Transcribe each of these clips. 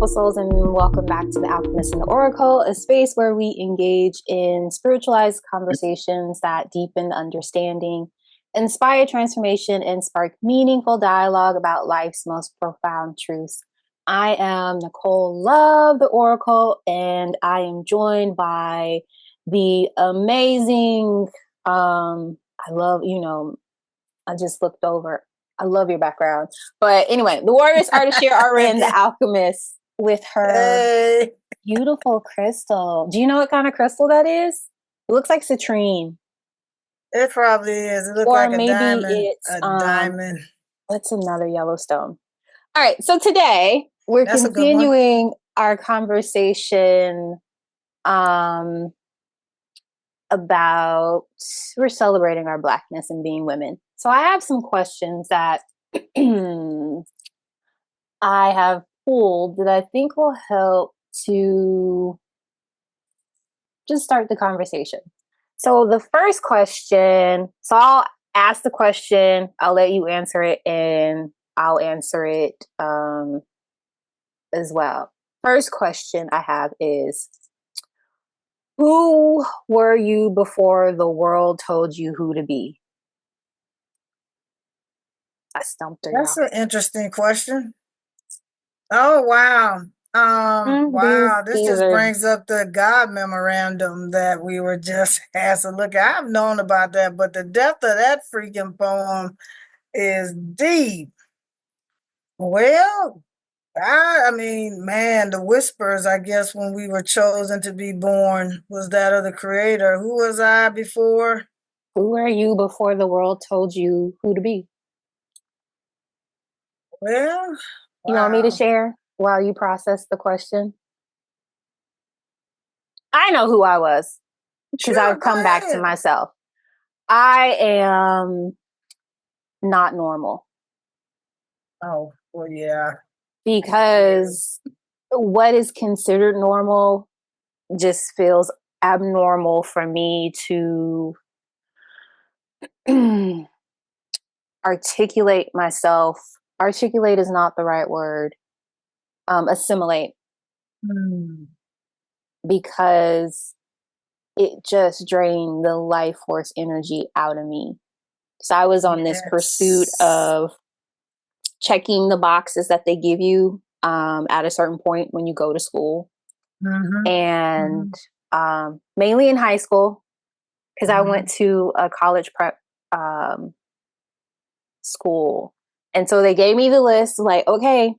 beautiful souls, and welcome back to the Alchemist and The Oracle, a space where we engage in spiritualized conversations that deepen understanding, inspire transformation, and spark meaningful dialogue about life's most profound truths. I am Nicole Love, the Oracle, and I am joined by the amazing, I love, I just looked over. I love your background. But anyway, the Warriors Artist here are in the Alchemist with her beautiful crystal. Do you know what kind of crystal that is? It looks like citrine. It probably is. It looks Or like a maybe diamond. it's A diamond. what's another yellow stone? All right, so today we're That's a good one. continuing our conversation about we're celebrating our Blackness and being women. So I have some questions that I have pulled that I think will help to just start the conversation. So the first question, so I'll ask the question, I'll let you answer it, and I'll answer it as well. First question I have is, who were you before the world told you who to be? I stumped her. That's an interesting question. Oh wow. Wow, this These just are brings up the God memorandum that we were just asked to look at. I've known about that, but the depth of that freaking poem is deep. Well, I mean, man, the whispers, I guess, when we were chosen to be born was that of the Creator. Who was I before? Who were you before the world told you who to be? Well, You want me to wow. share while you process the question? I know who I was because Sure, I've go come back to ahead. myself. I am not normal Oh, well, yeah. because what is considered normal just feels abnormal for me to articulate myself. Articulate is not the right word. Assimilate, Hmm. because it just drained the life force energy out of me. So I was on this pursuit Yes. of checking the boxes that they give you at a certain point when you go to school. Mm-hmm. And mainly in high school, because I went to a college prep school. And so they gave me the list, like, okay,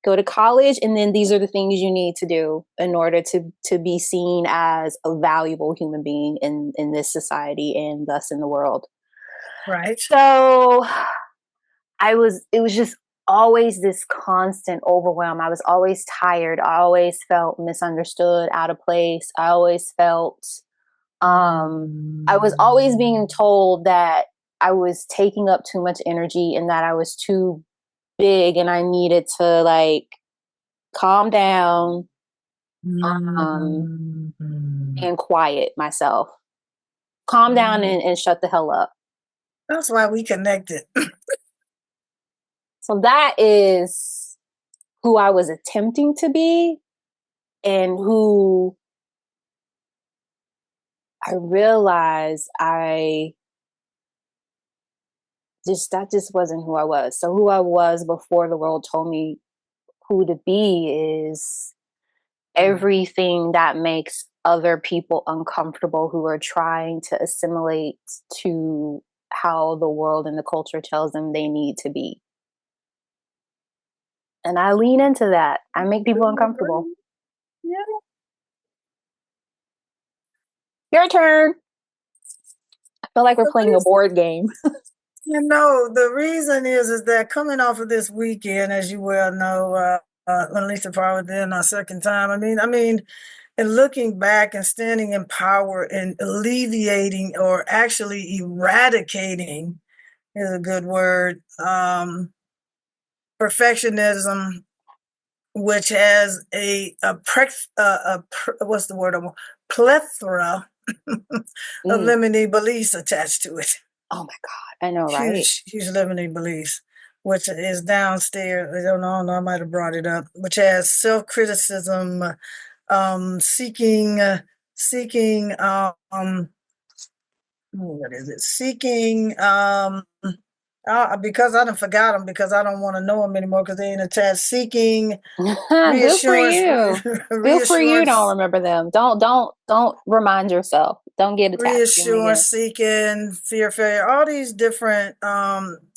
go to college, and then these are the things you need to do in order to be seen as a valuable human being in this society and thus in the world. Right. So it was just always this constant overwhelm. I was always tired. I always felt misunderstood, out of place. I always felt, I was always being told that I was taking up too much energy and that I was too big and I needed to like calm down, and quiet myself. Calm down and shut the hell up. That's why we connected. So that is who I was attempting to be, and who I realized that just wasn't who I was. So who I was before the world told me who to be is everything that makes other people uncomfortable who are trying to assimilate to how the world and the culture tells them they need to be. And I lean into that. I make people uncomfortable. Yeah. Your turn. I feel like we're The playing a reason, board game. the reason is that coming off of this weekend, as you well know, at least probably then our second time. I mean, and looking back and standing in power and alleviating or actually eradicating is a good word. Perfectionism, which has what's the word? Plethora of limiting beliefs attached to it. Oh my God. I know, right? Huge limiting beliefs. which is downstairs. I might have brought it up, which has self-criticism, seeking, what is it? Seeking, because I done forgot them because I don't want to know them anymore because they ain't attached. Seeking Good for reassurance, you. Good for you. Don't reassurance, remember them. Don't remind yourself. Don't get attached to them again. seeking, fear, failure, all these different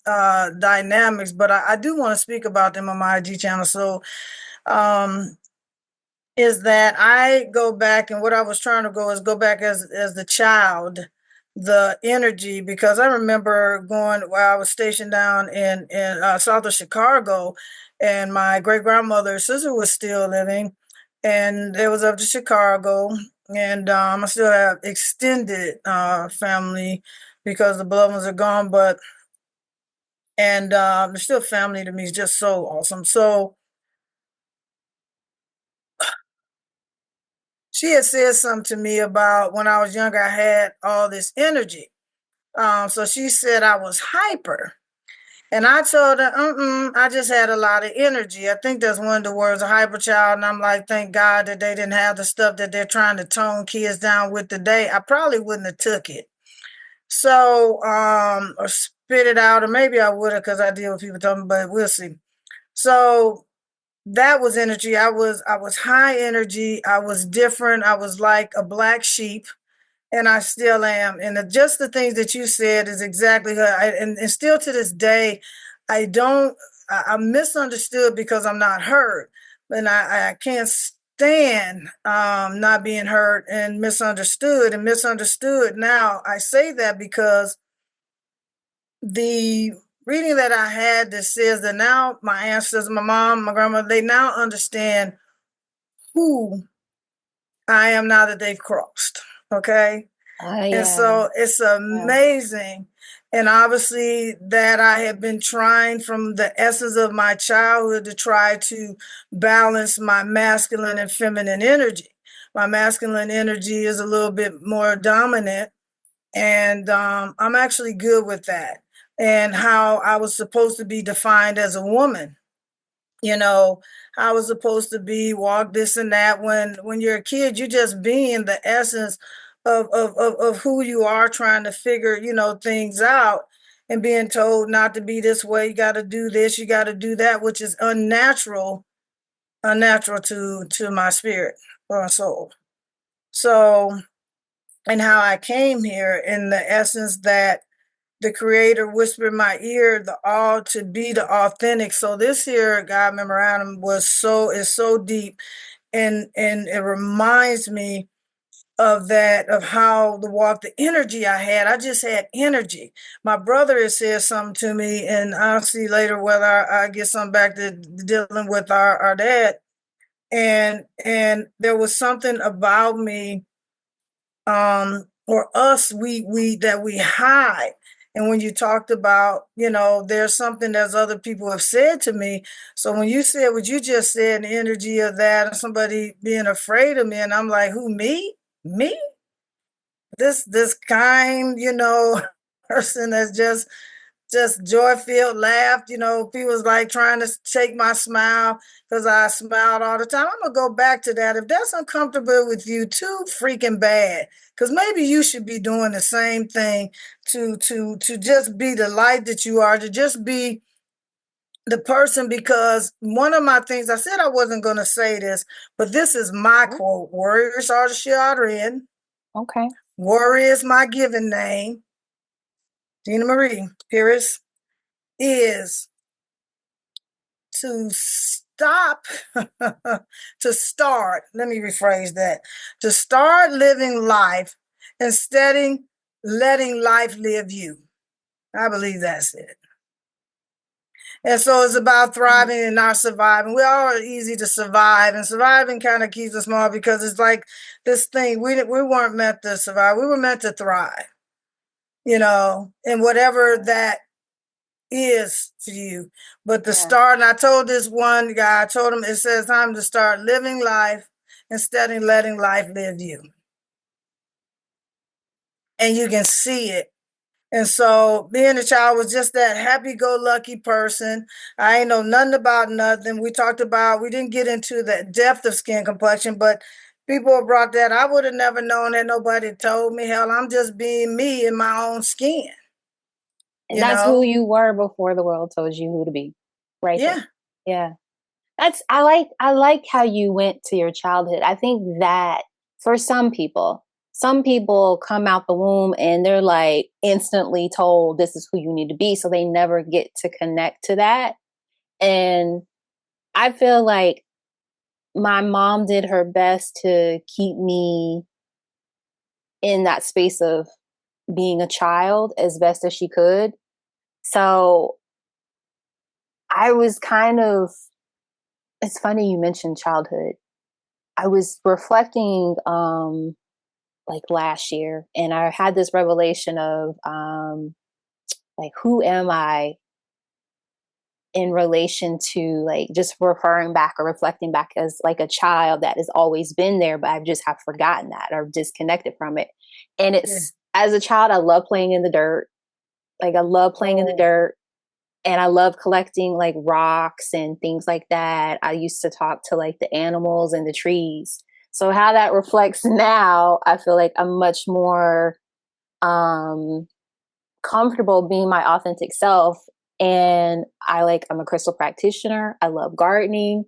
dynamics. But I do want to speak about them on my IG channel. So um is that I go back, and what I was trying to go back as the child, the energy, because I remember going while I was stationed down in south of Chicago, and my great grandmother's sister was still living, and it was up to Chicago, and I still have extended family because the blood ones are gone, but and they're still family to me. It's just so awesome. So she had said something to me about when I was younger, I had all this energy. So she said I was hyper. And I told her, I just had a lot of energy. I think that's one of the words, a hyper child. And I'm like, thank God that they didn't have the stuff that they're trying to tone kids down with today. I probably wouldn't have took it. So, or spit it out, or maybe I would have because I deal with people talking, but we'll see. So that was energy. I was high energy. I was different. I was like a black sheep, and I still am. And just the things that you said is exactly her. And still to this day, I don't. I'm misunderstood because I'm not heard, and I can't stand not being heard and misunderstood and misunderstood. Now I say that because the reading that I had that says that now my ancestors, my mom, my grandmother, they now understand who I am now that they've crossed. Okay. And Yeah. so it's Yeah. amazing. And obviously, that I have been trying from the essence of my childhood to try to balance my masculine and feminine energy. My masculine energy is a little bit more dominant, and I'm actually good with that. And how I was supposed to be defined as a woman, you know, I was supposed to be walk this and that. When you're a kid, you just being the essence of who you are, trying to figure, things out, and being told not to be this way. You got to do this, you got to do that, which is unnatural to my spirit or my soul. So, and how I came here in the essence that the creator whispered in my ear the all to be the authentic. So this here God memorandum is so deep, and it reminds me of that, of how the energy I had. I just had energy. My brother has said something to me, and I'll see later whether I get something back to dealing with our dad. And there was something about me, or us, we that we hide. And when you talked about, there's something that other people have said to me. So when you said what you just said, the energy of that, and somebody being afraid of me, and I'm like, who, me, this kind, person that's just joy filled, laughed. People's like trying to take my smile because I smiled all the time. I'm gonna go back to that. If that's uncomfortable with you, too freaking bad. Because maybe you should be doing the same thing to just be the light that you are, to just be the person. Because one of my things, I said I wasn't gonna say this, but this is my quote: "Warriors are the children. Okay. Warrior is my given name. Dina Marie Pierce is to stop, to start, let me rephrase that, to start living life instead of letting life live you." I believe that's it. And so it's about thriving and not surviving. We all are easy to survive, and surviving kind of keeps us small because it's like this thing. We weren't meant to survive. We were meant to thrive, and whatever that is to you. But the start, and I told this one guy, I told him it says time to start living life instead of letting life live you. And you can see it. And so being a child was just that happy-go-lucky person. I ain't know nothing about nothing. We talked about, we didn't get into the depth of skin complexion, but people brought that. I would have never known that. Nobody told me. Hell, I'm just being me in my own skin, And you that's who know? you were before the world told you who to be. Right there. Yeah. Yeah. I like how you went to your childhood. I think that for some people come out the womb and they're like instantly told this is who you need to be, so they never get to connect to that. And I feel like my mom did her best to keep me in that space of being a child as best as she could. So I was kind of, it's funny you mentioned childhood. I was reflecting like last year, and I had this revelation of like who am I in relation to like just referring back or reflecting back as like a child that has always been there, but I just have forgotten that or disconnected from it. And Yeah. it's as a child, I love playing in the dirt. Like I love playing in the Oh, dirt. And I love collecting like rocks and things like that. I used to talk to like the animals and the trees. So how that reflects now, I feel like I'm much more um comfortable being my authentic self. And I'm a crystal practitioner. I love gardening.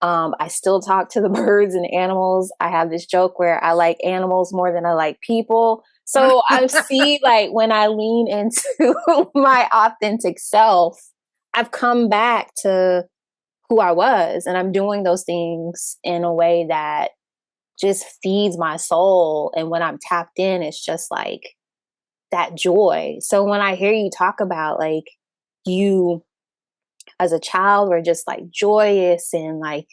I still talk to the birds and animals. I have this joke where I like animals more than I like people. So I see like when I lean into my authentic self, I've come back to who I was, and I'm doing those things in a way that just feeds my soul. And when I'm tapped in, it's just like that joy. So when I hear you talk about like you as a child were just like joyous and like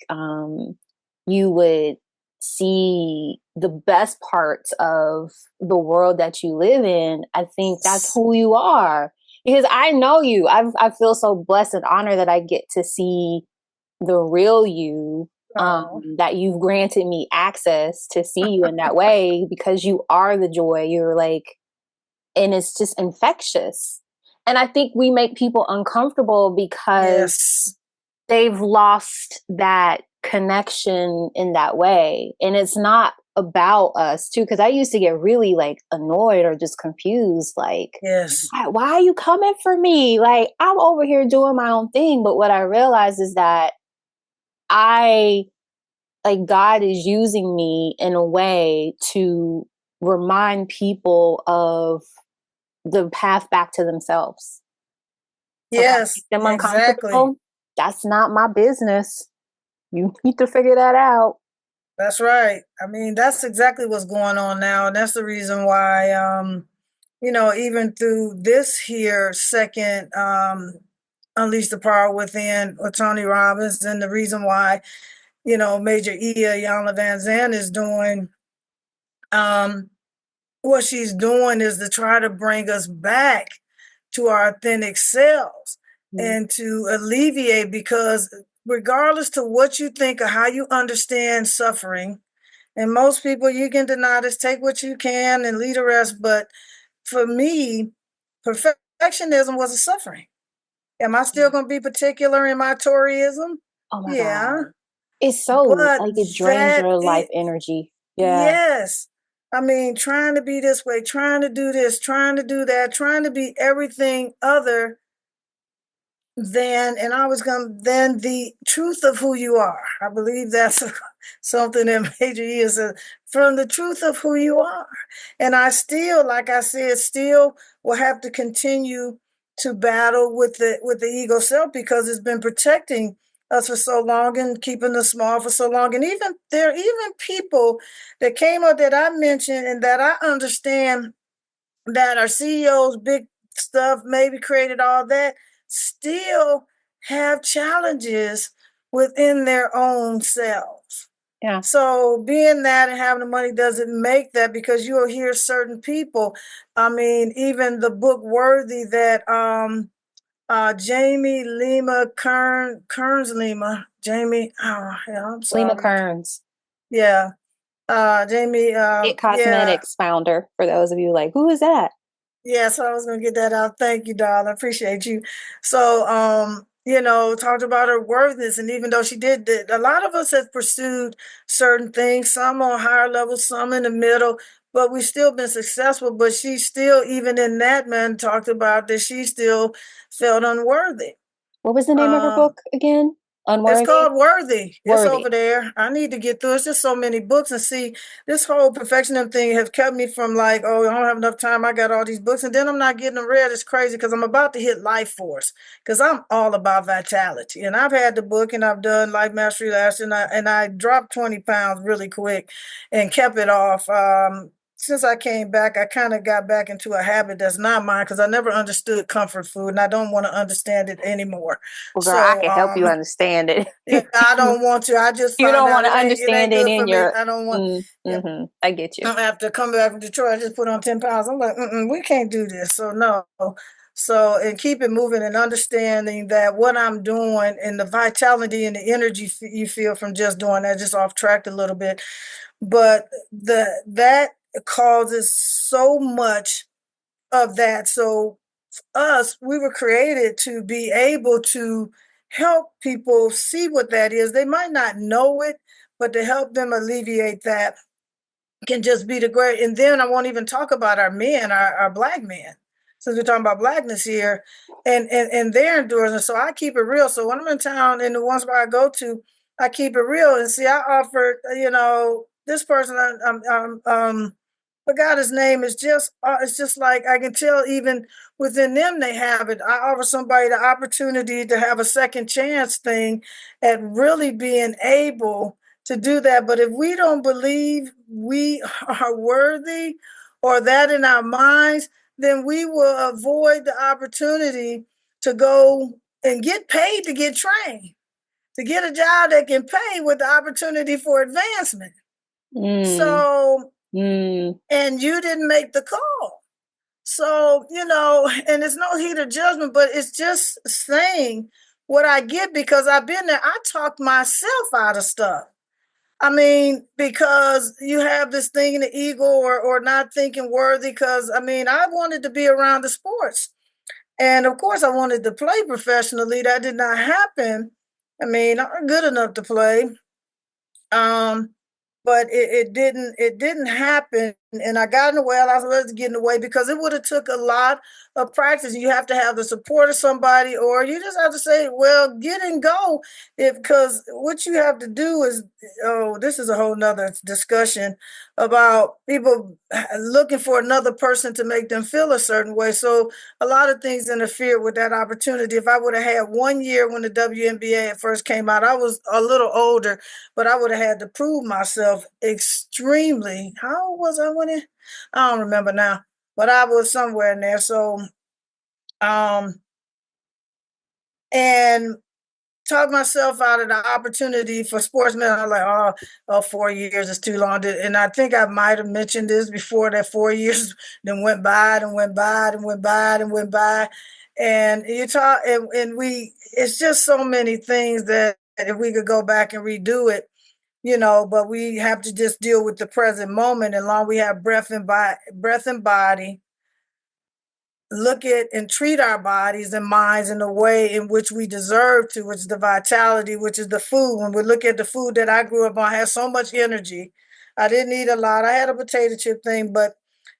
you would see the best parts of the world that you live in, I think that's who you are. Because I know you. I feel so blessed and honored that I get to see the real you, oh, that you've granted me access to see you in that way because you are the joy. You're like, and it's just infectious. And I think we make people uncomfortable because yes. they've lost that connection in that way. And it's not about us too, because I used to get really like annoyed or just confused, like, Yes. why are you coming for me? Like, I'm over here doing my own thing. But what I realized is that I like God is using me in a way to remind people of the path back to themselves. So if I Yes, make them exactly. uncomfortable, that's not my business. You need to figure that out. That's right. I mean, that's exactly what's going on now. And that's the reason why, even through this here second Unleash the Power Within with Tony Robbins, and the reason why, Major Ia Yana Van Zandt is doing um what she's doing is to try to bring us back to our authentic selves Mm. and to alleviate, because regardless to what you think or how you understand suffering, and most people, you can deny this, take what you can and leave the rest. But for me, perfectionism was a suffering. Am I still Yeah. going to be particular in my Toryism? Oh my Yeah. God. It's so But like it drains that your life it, energy. Yeah. yes. I mean, trying to be this way, trying to do this, trying to do that, trying to be everything other than the truth of who you are. I believe that's something that Major E is from the truth of who you are. And I still, like I said, still will have to continue to battle with the ego self, because it's been protecting us for so long and keeping us small for so long. And even there are even people that came up that I mentioned and that I understand that are CEOs, big stuff, maybe created all that, still have challenges within their own selves. Yeah. So being that and having the money doesn't make that, because you'll hear certain people. I mean, even the book Worthy that Jamie Lima Kearns Lima, Jamie, oh hell, I'm Lima sorry. Kearns, Yeah. Jamie, It yeah, Cosmetics founder, for those of you like, who is that? Yeah, so I was gonna get that out. Thank you, darling. I appreciate you. So, talked about her worthiness, and even though she did, a lot of us have pursued certain things, some on higher levels, some in the middle, but we've still been successful. But she still, even in that, man, talked about that she still felt unworthy. What was the name of her Um, book again? it's Unworthy? called Worthy. It's Worthy. over there. I need to get through. It's just so many books, and see, this whole perfectionism thing has kept me from like, oh, I don't have enough time. I got all these books, and then I'm not getting them read. It's crazy because I'm about to hit life force because I'm all about vitality. And I've had the book, and I've done Life Mastery last, and I dropped 20 pounds really quick, and kept it off. Since I came back, I kind of got back into a habit that's not mine because I never understood comfort food, and I don't want to understand it anymore. Well, girl, I So, can help you understand it. yeah, I don't want to. I just You found don't out want to it ain't understand it good in for me. your. I don't want. Yeah, I get you. after coming back from Detroit, I just put on 10 pounds. I'm like, we can't do this. So no. So and keep it moving and understanding that what I'm doing and the vitality and the energy you feel from just doing that, just off track a little bit, but that causes so much of that. So us, we were created to be able to help people see what that is. They might not know it, but to help them alleviate that can just be the great. And then I won't even talk about our men, our black men, since we're talking about blackness here, and their endurance. And so I keep it real. So when I'm in town and the ones where I go to, I keep it real. And see, I offered, this person, forgot his name. Is just, it's just like I can tell even within them they have it. I offer somebody the opportunity to have a second chance thing at really being able to do that. But if we don't believe we are worthy or that in our minds, then we will avoid the opportunity to go and get paid to get trained, to get a job that can pay with the opportunity for advancement. Mm, So, mm. and you didn't make the call. So, and it's no heat of judgment, but it's just saying what I get because I've been there. I talked myself out of stuff. I mean, because you have this thing in the ego or not thinking worthy. Because I mean, I wanted to be around the sports, and of course, I wanted to play professionally. That did not happen. I mean, I'm good enough to play, um, but it didn't happen, and I got in the way. I was getting away because it would have took a lot of practice. You have to have the support of somebody, or you just have to say, "Well, get and go." If because what you have to do is, oh, this is a whole nother discussion about people looking for another person to make them feel a certain way. So a lot of things interfere with that opportunity. If I would have had 1 year when the WNBA first came out, I was a little older, but I would have had to prove myself extremely. How old was I when it? I don't remember now, but I was somewhere in there. So, um, and talk myself out of the opportunity for sportsmen. I'm like, oh, 4 years is too long. And I think I might have mentioned this before that 4 years then went by and went by and went by and went by. And you talk, and it's just so many things that if we could go back and redo it, but we have to just deal with the present moment. And long we have breath and body, look at and treat our bodies and minds in the way in which we deserve to, which is the vitality, which is the food. When we look at the food that I grew up on, I had so much energy. I didn't eat a lot. I had a potato chip thing, but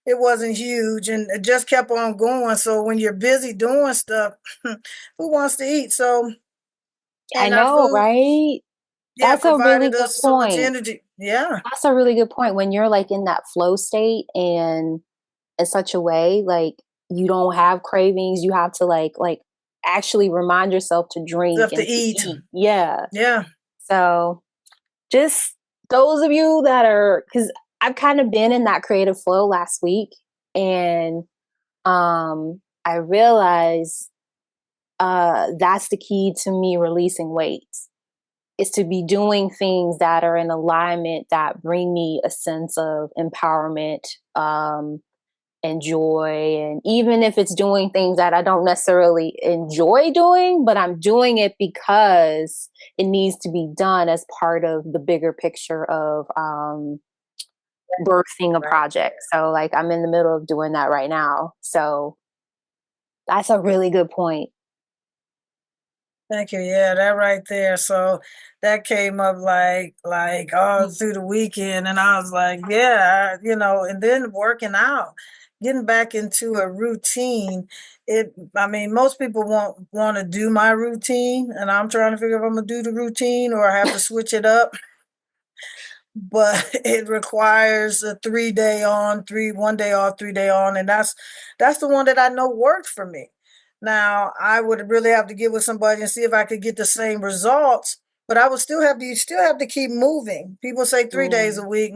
it wasn't huge and it just kept on going. So when you're busy doing stuff, who wants to eat? So, I and our know, food, right? yeah, That's a really provided good us so much point. energy. Yeah. That's a really good point. When you're like in that flow state and in such a way, like you don't have cravings, you have to like actually remind yourself to drink Stuff to and to eat. eat. Yeah. Yeah. So just those of you that are, because I've kind of been in that creative flow last week, and I realized that's the key to me releasing weight, is to be doing things that are in alignment, that bring me a sense of empowerment, and joy. And even if it's doing things that I don't necessarily enjoy doing, but I'm doing it because it needs to be done as part of the bigger picture of birthing a Right. project. So like I'm in the middle of doing that right now. So that's a really good point. Thank you. Yeah, that right there. So that came up like all through the weekend, and I was like, yeah, and then working out, getting back into a routine. I mean, most people want to do my routine, and I'm trying to figure if I'm gonna do the routine or I have to switch it up. But it requires a 3 day on, 1 day off, 3 day on, and that's the one that I know worked for me. Now I would really have to get with somebody and see if I could get the same results, but I would still have to you still have to keep moving. People say 3 days a Mm, week.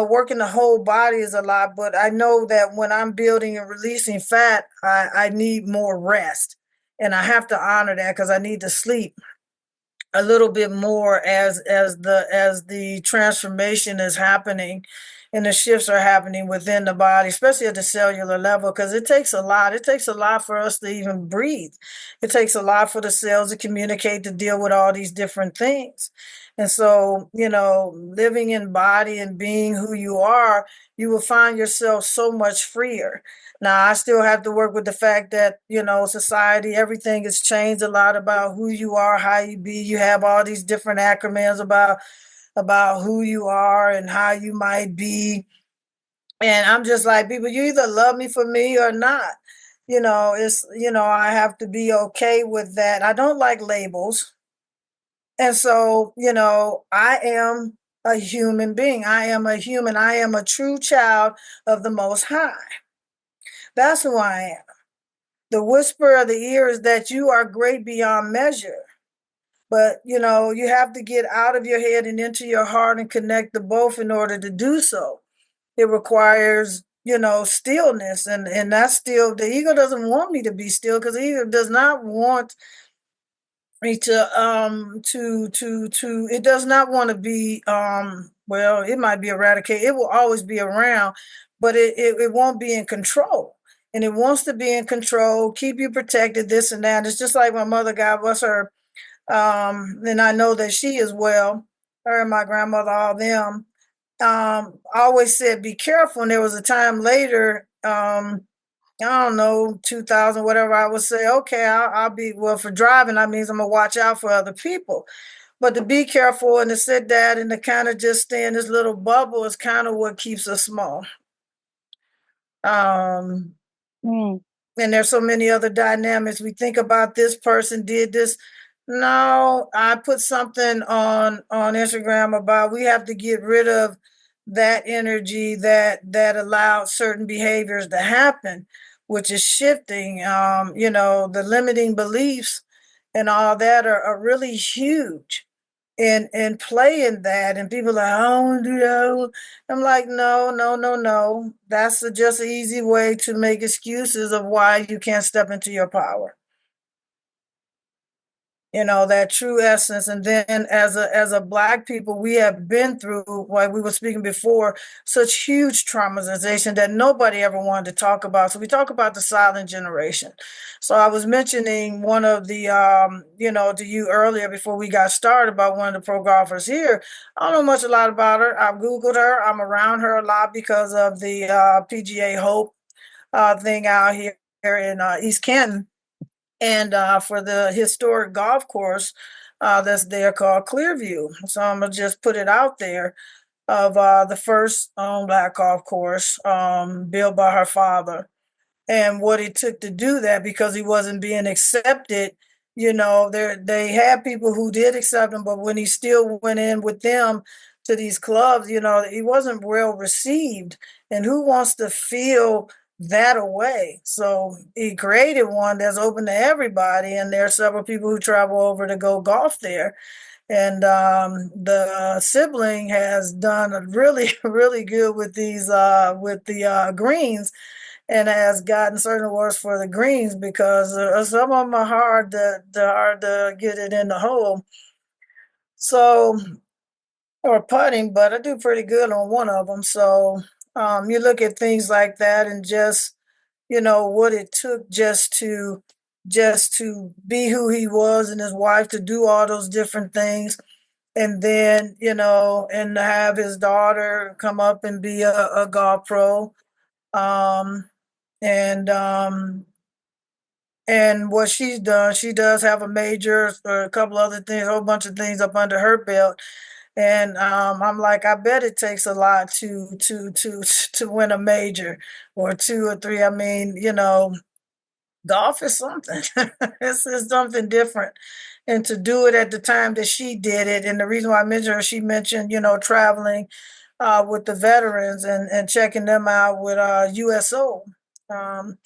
Working the whole body is a lot, but I know that when I'm building and releasing fat, I need more rest. And I have to honor that because I need to sleep a little bit more as the transformation is happening and the shifts are happening within the body, especially at the cellular level, because it takes a lot for us to even breathe. It takes a lot for the cells to communicate, to deal with all these different things. And so, living in body and being who you are, you will find yourself so much freer. Now, I still have to work with the fact that, society, everything has changed a lot about who you are, how you be. You have all these different acronyms about who you are and how you might be. And I'm just like, people, you either love me for me or not. I have to be okay with that. I don't like labels. And so, I am a human being. I am a human. I am a true child of the Most High. That's who I am. The whisper of the ear is that you are great beyond measure. But, you have to get out of your head and into your heart and connect the both in order to do so. It requires, stillness. And that's still, the ego doesn't want me to be still because the ego does not want me to it does not want to be well, it might be eradicated. It will always be around, but it won't be in control. And it wants to be in control, keep you protected, this and that. It's just like my mother, God bless her. And I know that she as well, her and my grandmother, all them, always said be careful. And there was a time later, I don't know, 2000, whatever, I would say, okay, I'll be, well, for driving, that means I'm going to watch out for other people. But to be careful and to sit there and to kind of just stay in this little bubble is kind of what keeps us small. Um, mm, and there's so many other dynamics. We think about this person did this. No, I put something on Instagram about we have to get rid of that energy that allowed certain behaviors to happen, which is shifting. The limiting beliefs and all that are really huge and play in that. And people are like, I don't want to do that. I'm like, no, no, no, no. That's just an easy way to make excuses of why you can't step into your power. That true essence. And then as a black people, we have been through, like we were speaking before, such huge traumatization that nobody ever wanted to talk about. So we talk about the silent generation. So I was mentioning one of the to you earlier before we got started about one of the pro golfers here. I don't know much a lot about her. I've Googled her. I'm around her a lot because of the PGA Hope thing out here in East Canton, and for the historic golf course that's there called Clearview. So I'm gonna just put it out there of the first black golf course built by her father and what it took to do that because he wasn't being accepted. They had people who did accept him, but when he still went in with them to these clubs, he wasn't well received. And who wants to feel that away? So he created one that's open to everybody, and there are several people who travel over to go golf there. And the sibling has done really, really good with these with the greens, and has gotten certain awards for the greens because some of them are hard to get it in the hole. So, or putting, but I do pretty good on one of them. So you look at things like that and just what it took just to be who he was and his wife to do all those different things. and then, and to have his daughter come up and be a golf pro. Um, and and what she's done, she does have a major or a couple other things, a whole bunch of things up under her belt. And I'm like, I bet it takes a lot to win a major or two or three. I mean, golf is something. It's something different. And to do it at the time that she did it, and the reason why I mentioned her, she mentioned, traveling with the veterans and checking them out with USO. Um,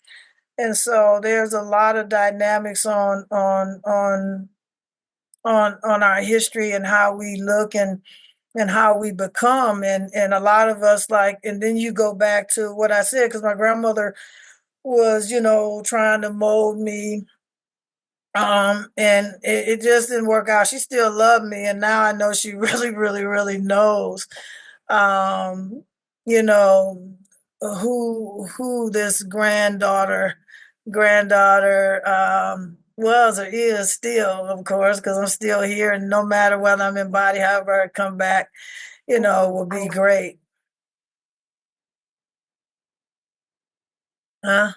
and so there's a lot of dynamics on our history and how we look and how we become, and a lot of us, like, and then you go back to what I said, because my grandmother was, trying to mold me, and it just didn't work out. She still loved me, and now I know she really, really, really knows, um, you know, who this granddaughter was or is still, of course, because I'm still here, and no matter whether I'm in body, however I come back, will be great. Huh?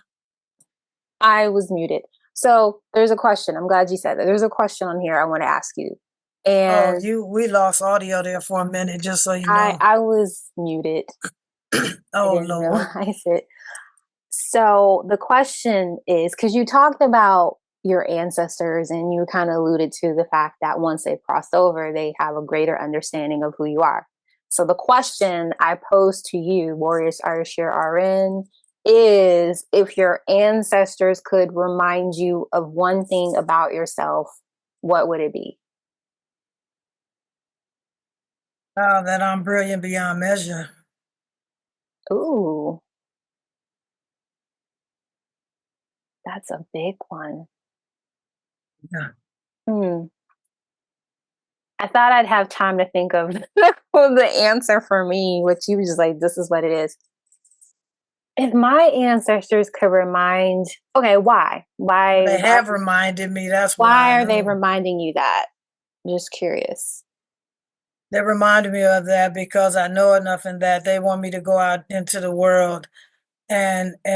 I was muted. So there's a question. I'm glad you said that. There's a question on here I want to ask you. Oh, And we lost audio there for a minute, just so you I know. I was muted. I Oh didn't Lord. realize it. So the question is, because you talked about your ancestors and you kind of alluded to the fact that once they've crossed over, they have a greater understanding of who you are. So the question I pose to you, Warriors Arshir RN, is if your ancestors could remind you of one thing about yourself, what would it be? Oh, that I'm brilliant beyond measure. Ooh, that's a big one. Yeah. Hmm. I thought I'd have time to think of the answer for me, which you was just like, this is what it is. If my ancestors could remind, okay, why? They have reminded me, that's why I Why are they know. reminding you that? Just curious. They reminded me of that because I know enough in that they want me to go out into the world and be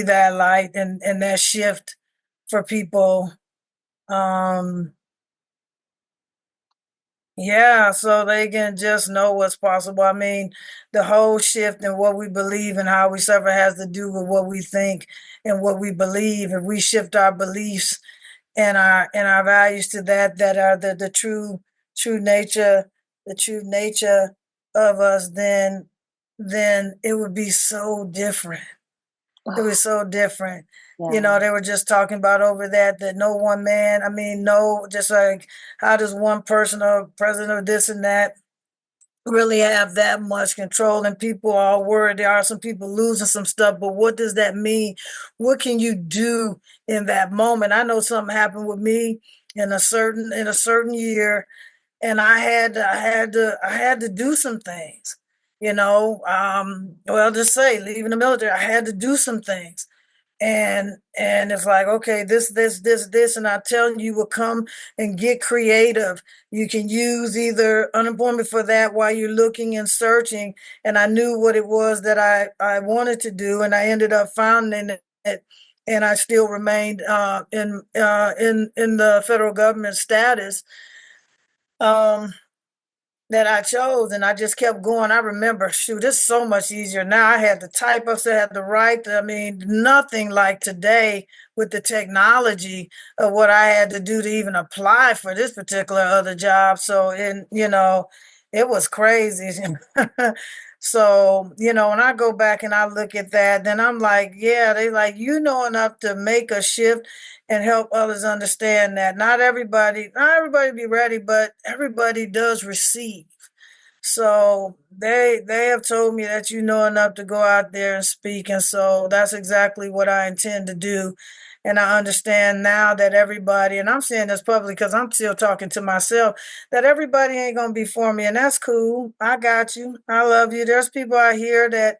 that light and that shift for people. Um, yeah, so they can just know what's possible. I mean, the whole shift in what we believe and how we suffer has to do with what we think and what we believe. If we shift our beliefs and our values to that are the true nature, the true nature of us, then it would be so different. It Oh, was so different. yeah. They were just talking about over that no one man, I mean, no, just like, how does one person or president of this and that really have that much control, and people are worried. There are some people losing some stuff, but what does that mean? What can you do in that moment? I know something happened with me in a certain year, and I had to do some things. Well, just say leaving the military, I had to do some things, and it's like, okay, this, and I tell you, will come and get creative. You can use either unemployment for that while you're looking and searching, and I knew what it was that I wanted to do, and I ended up finding it, and I still remained in the federal government status, um that I chose, and I just kept going. I remember, shoot, it's so much easier now. I had to type up, I had to write. I mean, nothing like today with the technology of what I had to do to even apply for this particular other job. So, it was crazy. So, when I go back and I look at that, then I'm like, yeah, they like, enough to make a shift and help others understand that not everybody be ready, but everybody does receive. So they have told me that you know enough to go out there and speak, and so that's exactly what I intend to do. And I understand now that everybody, and I'm saying this publicly because I'm still talking to myself, that everybody ain't gonna be for me, and that's cool. I got you. I love you. There's people out here that,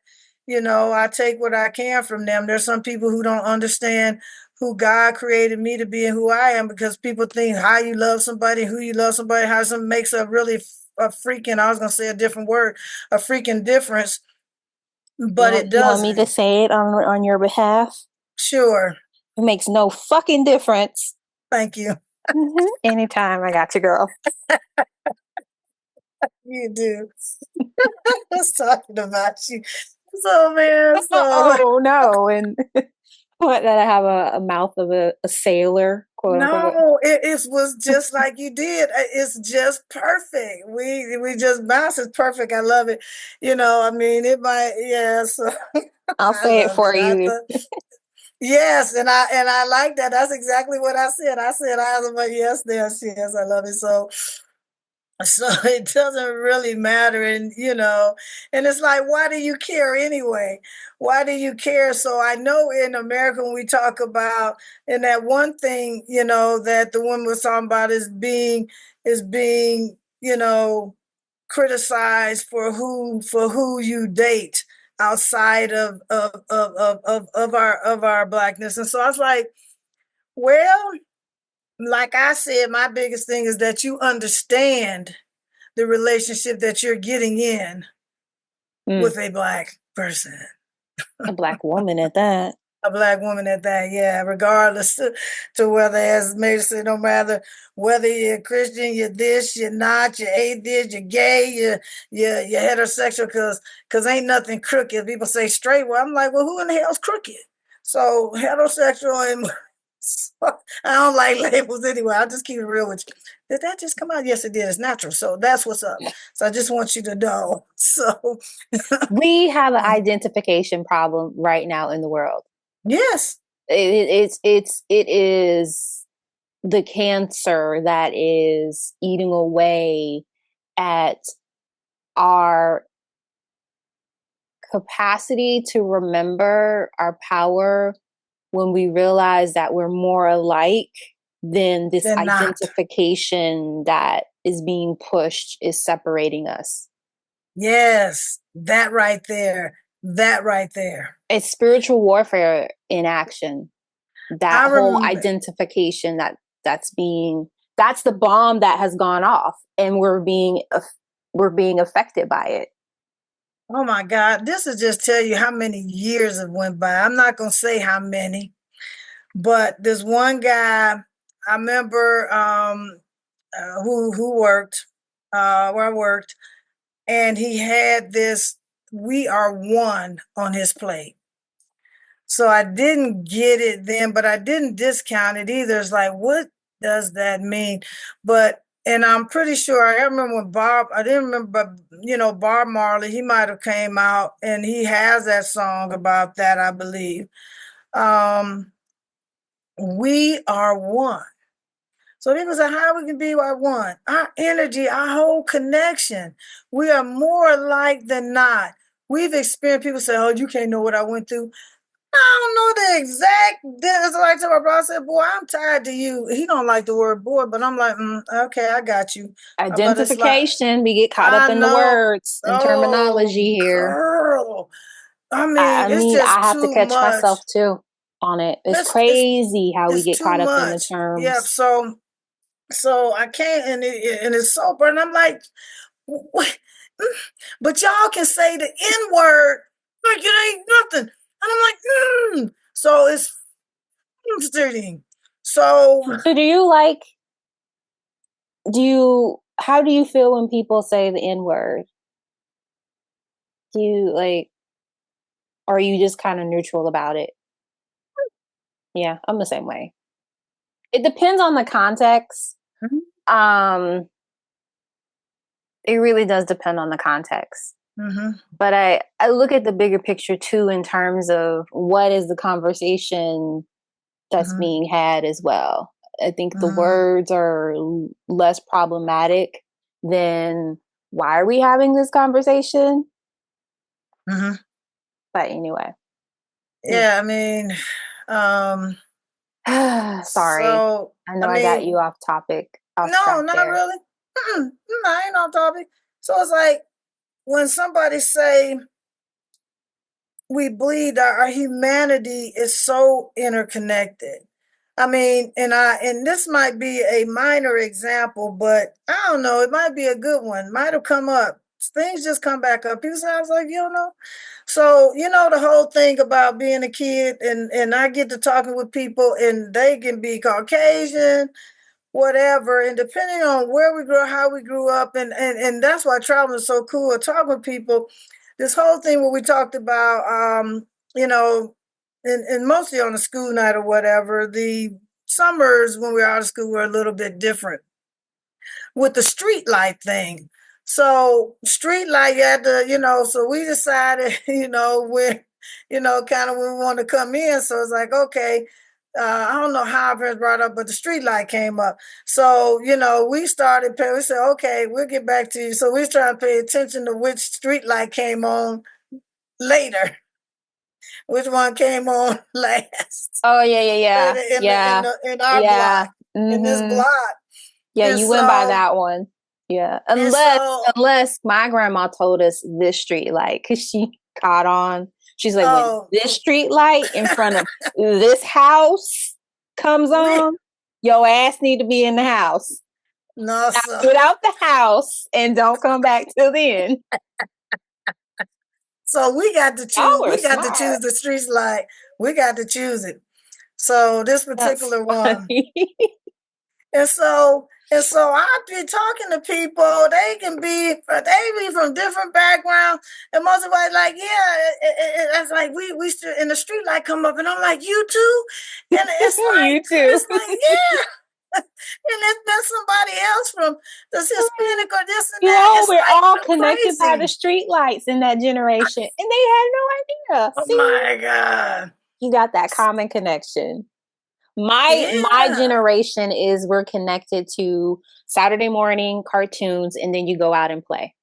I take what I can from them. There's some people who don't understand who God created me to be and who I am, because people think how you love somebody, who you love somebody, how something makes a really a freaking, I was going to say a different word, a freaking difference, but it You want me to doesn't. say it on your behalf? Sure. It makes no fucking difference. Thank you. Anytime, I got you, girl. You do. I was talking about you. So, man, so. Oh, no. And what, that I have a mouth of a sailor, quote unquote. No, it was just like you did. It's just perfect. We just bounce. It's perfect. I love it. I mean, it might. Yes, I'll I say it love for it. I you. thought. Yes, and I like that. That's exactly what I said. I said I was like, yes. I love it. So it doesn't really matter. And it's like, why do you care anyway? Why do you care? So I know in America, when we talk about, and that one thing, that the woman was talking about is being, criticized for who you date outside of our blackness. And so I was like, well, like I said, my biggest thing is that you understand the relationship that you're getting in with a black person. A black woman at that. A black woman at that, yeah, regardless to whether, as Major said, no matter whether you're Christian, you're this, you're not, you're atheist, you're gay, you're heterosexual, because ain't nothing crooked. People say straight, well, I'm like, well, who in the hell's crooked? So heterosexual and I don't like labels anyway. I'll just keep it real with you. Did that just come out? Yes, it did. It's natural. So that's what's up. So I just want you to know. So We have an identification problem right now in the world. yes. It is the cancer that is eating away at our capacity to remember our power when we realize that we're more alike than this They're not. identification that is being pushed is separating us. Yes, that right there. That right there. It's spiritual warfare in action. I That whole remember. identification that's the bomb that has gone off, and we're being affected by it. Oh my God, this is just tell you how many years have went by. I'm not gonna say how many, but this one guy I remember who worked where I worked, and he had this "We Are One" on his plate. So I didn't get it then, but I didn't discount it either. It's like, what does that mean? And I'm pretty sure I remember when I didn't remember, but Bob Marley, he might have came out and he has that song about that, I believe. We are one. So people say, how we can be one? Our energy, our whole connection. We are more alike than not. We've experienced people say, oh, you can't know what I went through. I don't know the exact. That's like to my brother. I said, "Boy, I'm tired to you." He don't like the word "boy," but I'm like, "Okay, I got you." But it's like, Identification, we get caught up I in the know. words and Oh, terminology here. girl. I mean, I it's mean, I just have to too catch myself much. too on it. It's It's crazy how we it's get too caught up in the much. Yeah. terms. So I can't, and it's so burning. I'm like, what? But y'all can say the N word like it ain't nothing, and I'm like, So it's frustrating. So So how do you feel when people say the N word? Do you or are you just kind of neutral about it? Yeah, I'm the same way. It depends on the context. Mhm. Um, it really does depend on the context. Mhm. But I look at the bigger picture too in terms of what is the conversation that's Mhm. being had as well. I think the Mhm. words are less problematic than why are we having this conversation? Mhm. But anyway. Yeah, I mean, um, Sorry. so I I know I got mean, you off no, track not there. really. No, I ain't on topic. So it's like when somebody say we bleed, our humanity is so interconnected. I mean, and this might be a minor example, but I don't know, it might be a good one. Might have come up. Things just come back up. People say, I was like, you don't know. So, the whole thing about being a kid and I get to talking with people and they can be Caucasian, whatever, and depending on where we grew, how we grew up, and that's why traveling is so cool. Talking with people, this whole thing where we talked about, you know, and mostly on a school night or whatever. The summers when we were out of school were a little bit different with the street light thing. So street light, you had to, so we decided, when, kind of when we want to come in. So it's like, okay, I don't know how our parents brought up, but the street light came up. So, we started paying, we said, okay, we'll get back to you. So we was trying to pay attention to which street light came on later, which one came on last Oh yeah, yeah, in, yeah, in, yeah, in our yeah. block, in this block. Yeah, And you went by so, that one. Yeah, and unless so, unless my grandma told us this street light because she caught on. She's like, when oh, this street light in front of this house comes we, on, your ass need to be in the house. no, Now so, get out the house and don't come back till then. so we got to Y'all choose, were smart. the streets light. We got to choose it. So this That's particular one. funny. And so I be talking to people. They be from different backgrounds, and most of us like, yeah, it's like we should, in the street light come up, and I'm like, you too, and You too. it's like yeah, and it's somebody else from the Hispanic or this and You that. know, It's we're like all connected by the crazy. street lights in that generation, and they had no idea. Oh See, my god, you got that common connection. My yeah. generation is we're connected to Saturday morning cartoons, and then you go out and play.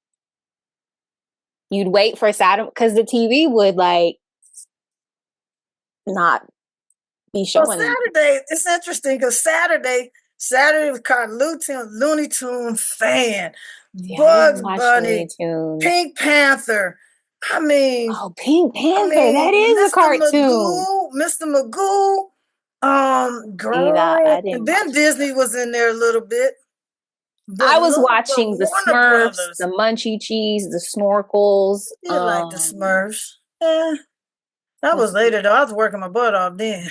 You'd wait for Saturday because the TV would like not be Well, showing. Saturday, it's interesting because Saturday was called Looney Tune fan, See, I didn't Bugs watch Looney Bunny, Tunes. Pink Panther. I mean, Oh, Pink Panther, that is a Mr. cartoon. Magoo, See that girl, I didn't and then watch. Disney was in there a little bit, but I was no, but watching the Warner Smurfs, the Brothers. Munchie Cheese, the Snorkels. You like the Smurfs? Yeah, that Let's was see. later though. I was working my butt off then.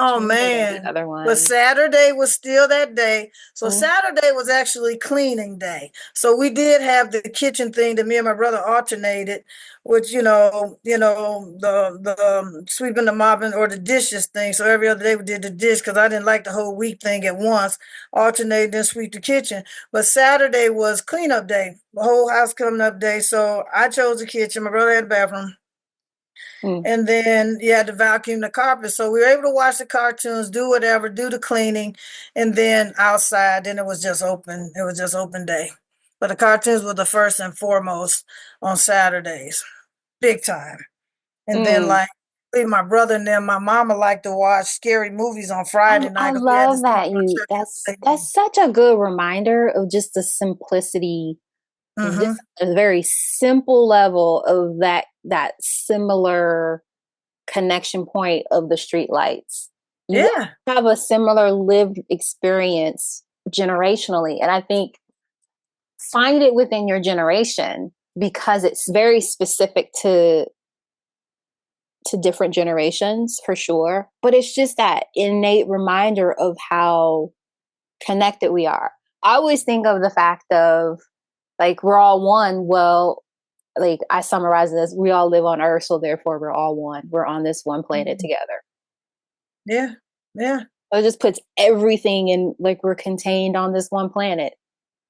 So oh Trying to think of the man. other But one. Saturday was still that day. So Mm. Saturday was actually cleaning day. So we did have the kitchen thing that me and my brother alternated, which the sweeping, the mopping, or the dishes thing. So every other day we did the dish because I didn't like the whole week thing at once. Alternate then sweep the kitchen. But Saturday was cleanup day, the whole house coming up day. So I chose the kitchen. My brother had the bathroom. Mm. And then you had to vacuum the carpet. So we were able to watch the cartoons, do whatever, do the cleaning, and then outside, then it was just open. It was just open day. But the cartoons were the first and foremost on Saturdays, big time. And then Mm. like my brother and then my mama liked to watch scary movies on Friday I night because we had to love see that about you Chucky the lady. that's such a good reminder of just the simplicity, Mm-hmm. just a very simple level of that similar connection point of the street lights. You Yeah. have a similar lived experience generationally, and I think find it within your generation because it's very specific to different generations for sure, but it's just that innate reminder of how connected we are. I always think of the fact of like we're all one. Well, like I summarize this, we all live on Earth, so therefore we're all one. We're on this one planet Mhm. together. Yeah. Yeah. So it just puts everything in like we're contained on this one planet.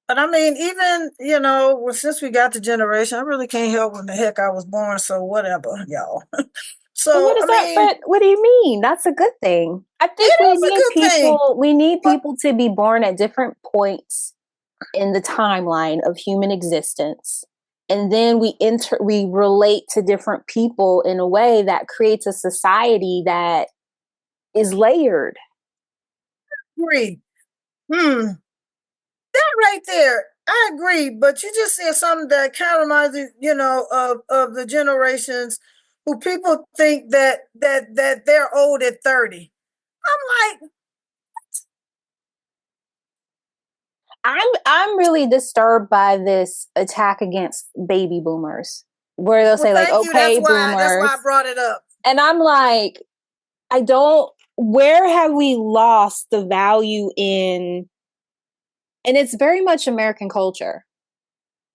But I mean, even, well, since we got the generation, I really can't help when the heck I was born. So whatever, y'all. But what So, is I that? mean, But what do you mean? That's a good thing. I think it is a good thing. we need But people to be born at different points in the timeline of human existence. And then we relate to different people in a way that creates a society that is layered. agree. Hmm. That right there, I agree. But you just said something that kind of reminds me, of the generations who people think that they're old at 30. I'm like, I'm really disturbed by this attack against baby boomers, where they'll well, say like, thank you. That's "Okay, why I boomers," brought it up. and I'm like, I don't. Where have we lost the value in? And it's very much American culture.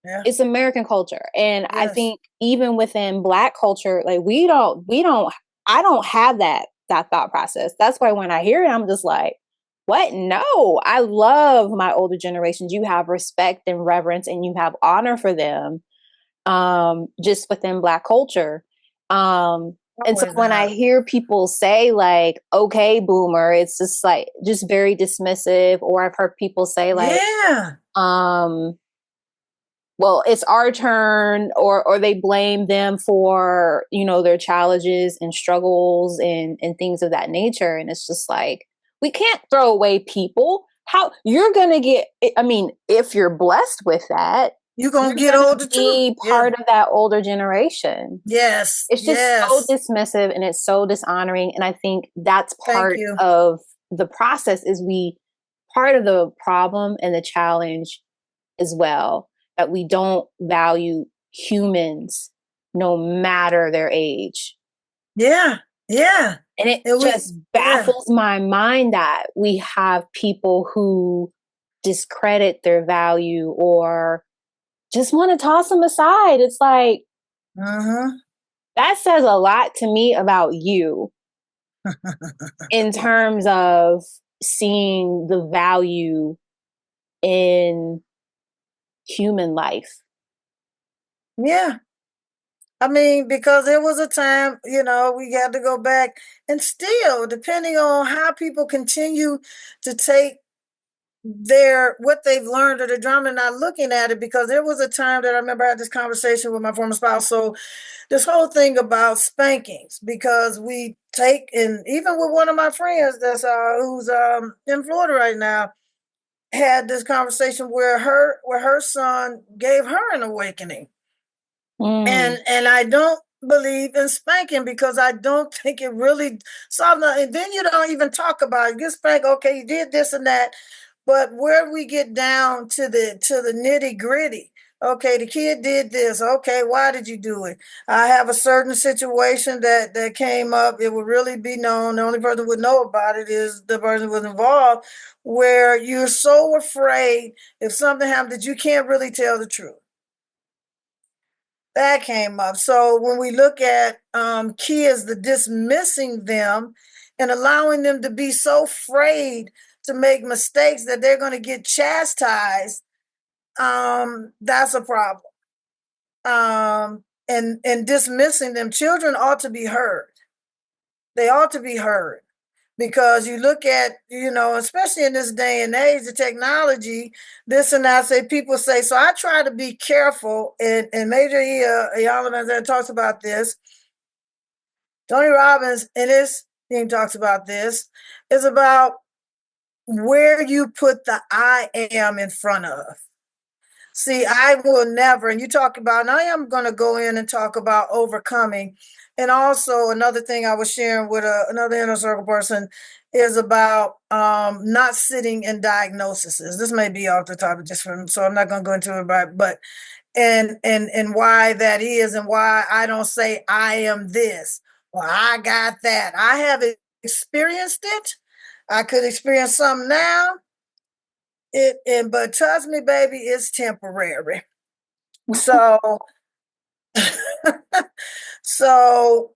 Yeah. It's American culture, and I Yes. think even within Black culture, like we don't. I don't have that thought process. That's why when I hear it, I'm just like, what? No, I love my older generations. You have respect and reverence, and you have honor for them. Just within Black culture. And so Always when I have. hear people say like, okay, boomer, it's just like just very dismissive. Or I've heard people say like, Yeah. um, well, it's our turn, or they blame them for, you know, their challenges and struggles and things of that nature. And it's just like, we can't throw away people. How you're gonna get, I mean, if you're blessed with that, You're gonna you're get gonna older too. be Yeah. part of that older generation. Yes. It's just so Yes. dismissive and it's so dishonoring. And I think that's Thank part you. of the process, is we part of the problem and the challenge as well, that we don't value humans no matter their age. Yeah. Yeah. And it And we just yeah. baffles my mind that we have people who discredit their value or just want to toss them aside. It's like, Uh-huh. that says a lot to me about you in terms of seeing the value in human life. Yeah. I mean, because there was a time, we had to go back and still, depending on how people continue to take what they've learned or the drama and not looking at it, because there was a time that I remember I had this conversation with my former spouse. So this whole thing about spankings, because we take, and even with one of my friends that's who's in Florida right now, had this conversation where her son gave her an awakening. Mm. And I don't believe in spanking, because I don't think it really solves nothing. And then you don't even talk about it. You spank, okay, you did this and that, but where we get down to the nitty gritty. Okay, the kid did this. Okay, why did you do it? I have a certain situation that came up. It would really be known. The only person who would know about it is the person who was involved. Where you're so afraid if something happened that you can't really tell the truth. That came up. So when we look at kids, the dismissing them and allowing them to be so afraid to make mistakes that they're going to get chastised, that's a problem. And dismissing them, children ought to be heard. They ought to be heard, because you look at, especially in this day and age, the technology, this and that. Say people say, so I try to be careful, and Major Alchemist that talks about this. Tony Robbins in his thing talks about this. Is about where you put the I am in front of. See, I will never, and you talk about, and I am going to go in and talk about overcoming. And also, another thing I was sharing with another inner circle person is about not sitting in diagnoses. This may be off the topic just for, so I'm not going to go into it, but and why that is, and why I don't say I am this or I got that. I have experienced it. I could experience some now. But trust me, baby, it's temporary. So, so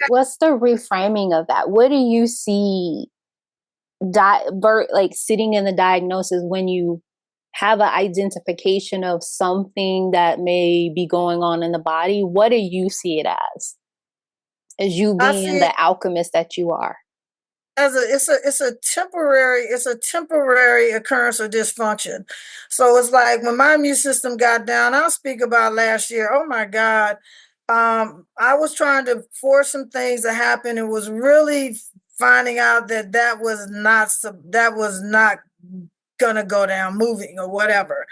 What's the reframing of that? What do you see like sitting in the diagnosis when you have an identification of something that may be going on in the body? What do you see it as you I being see it the alchemist that you are? as it's a temporary occurrence of dysfunction. So it's like when my immune system got down, I'll speak about last year. Oh my God. I was trying to force some things to happen and was really finding out that was not gonna go down moving or whatever,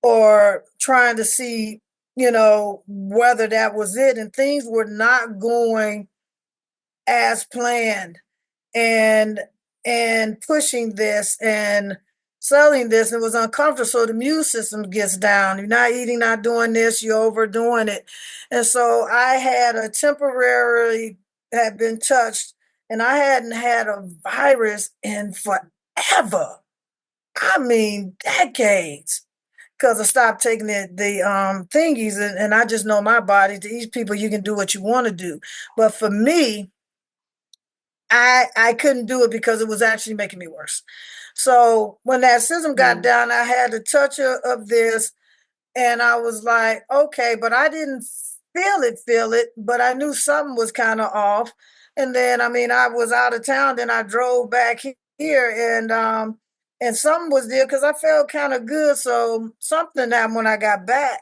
or trying to see, whether that was it, and things were not going as planned. and pushing this and selling this. It was uncomfortable. So the immune system gets down. You're not eating, not doing this, you're overdoing it. And so I had a temporarily had been touched, and I hadn't had a virus in forever. I mean, decades. Because I stopped taking the thingies, and I just know my body. To each people, you can do what you want to do. But for me, I couldn't do it because it was actually making me worse. So when that system got down, I had a touch of this, and I was like, okay, but I didn't feel it, but I knew something was kind of off. And then, I mean, I was out of town, then I drove back here, and something was there because I felt kind of good. So something happened when I got back.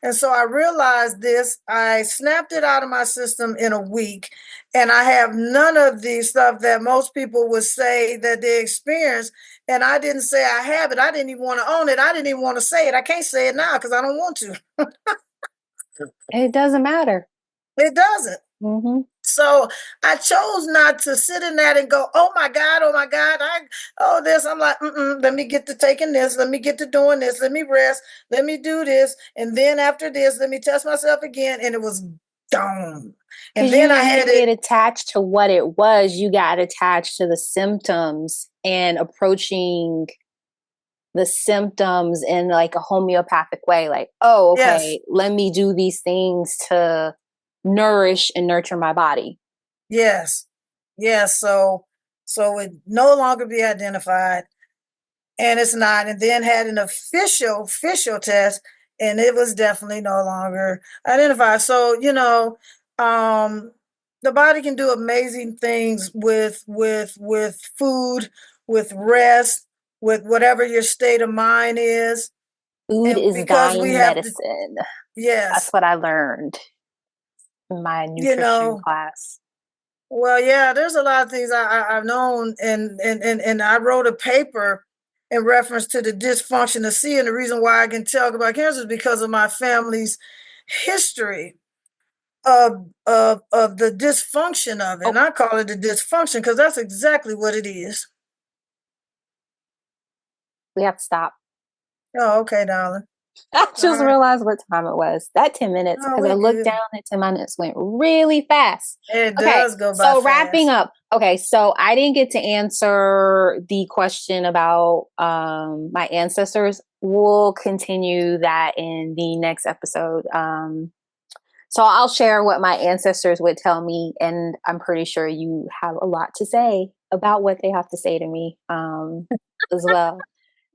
And so I realized this. I snapped it out of my system in a week, and I have none of the stuff that most people would say that they experience. And I didn't say I have it. I didn't even want to own it. I didn't even want to say it. I can't say it now because I don't want to. It doesn't matter. It doesn't. Mm-hmm. So I chose not to sit in that and go, oh my God, this. I'm like, let me get to taking this. Let me get to doing this. Let me rest. Let me do this. And then after this, let me test myself again. And it was gone. And Because you then I didn't had get it. attached to what it was, you got attached to the symptoms and approaching the symptoms in like a homeopathic way. Like, oh, Yes. okay, let me do these things to nourish and nurture my body. Yes. Yes. So it no longer be identified. And it's not. And then had an official test, and it was definitely no longer identified. So um, the body can do amazing things with food, with rest, with whatever your state of mind is, Food and is because we dying have to, medicine. That's yes, what I learned in my you nutrition know. class. Well, yeah, there's a lot of things I've known, and I wrote a paper in reference to the dysfunction of C, and the reason why I can talk about cancer is because of my family's history of the dysfunction of it. Oh, And I call it the dysfunction because that's exactly what it is. we have to stop. Oh, okay, darling. I All just right. realized what time it was. That 10 minutes, Oh, because I we looked good. down at 10 minutes went really fast. It Okay, does go by so wrapping fast. up. Okay, so I didn't get to answer the question about my ancestors. We'll continue that in the next episode. So I'll share what my ancestors would tell me, and I'm pretty sure you have a lot to say about what they have to say to me as well.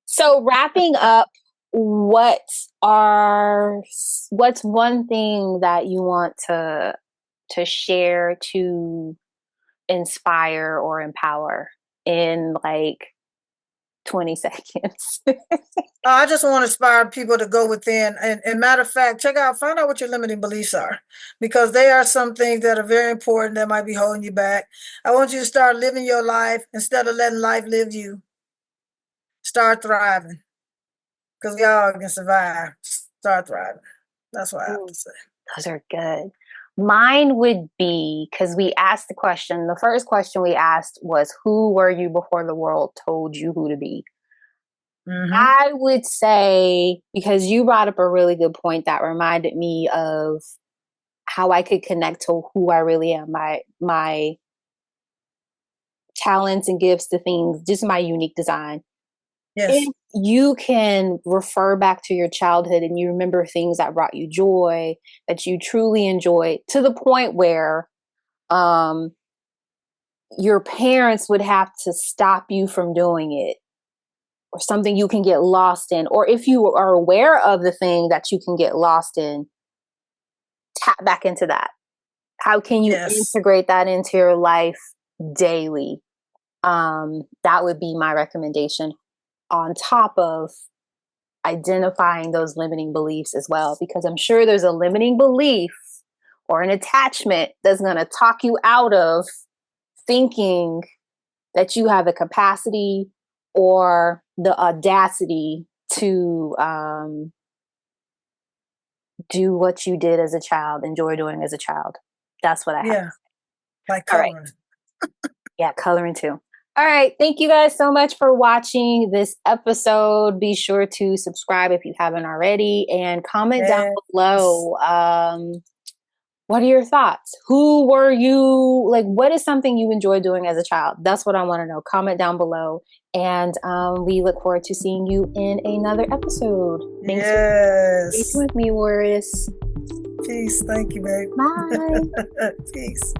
So wrapping up, what what's one thing that you want to share to inspire or empower in like 20 seconds? I just want to inspire people to go within. And matter of fact, find out what your limiting beliefs are, because they are some things that are very important that might be holding you back. I want you to start living your life instead of letting life live you. Start thriving, because we all can survive. Start thriving. That's what I have to Ooh, say. those are good. Mine would be, because we asked the question, the first question we asked was, who were you before the world told you who to be? Mm-hmm. I would say, because you brought up a really good point that reminded me of how I could connect to who I really am, my talents and gifts to things, just my unique design. Yes. If you can refer back to your childhood and you remember things that brought you joy, that you truly enjoyed, to the point where um, your parents would have to stop you from doing it, or something you can get lost in, or if you are aware of the thing that you can get lost in, tap back into that. How can you Yes. integrate that into your life daily? That would be my recommendation, on top of identifying those limiting beliefs as well, because I'm sure there's a limiting belief or an attachment that's going to talk you out of thinking that you have the capacity or the audacity to do what you did as a child, enjoy doing as a child. That's what I have. Yeah. Like All right. coloring. Yeah, coloring too. All right. Thank you guys so much for watching this episode. Be sure to subscribe if you haven't already and comment down Yes. below. What are your thoughts? Who were you? Like, what is something you enjoy doing as a child? That's what I want to know. Comment down below. And we look forward to seeing you in another episode. Thanks for being Yes. with me, Warris. Peace. Thank you, babe. Bye. Peace.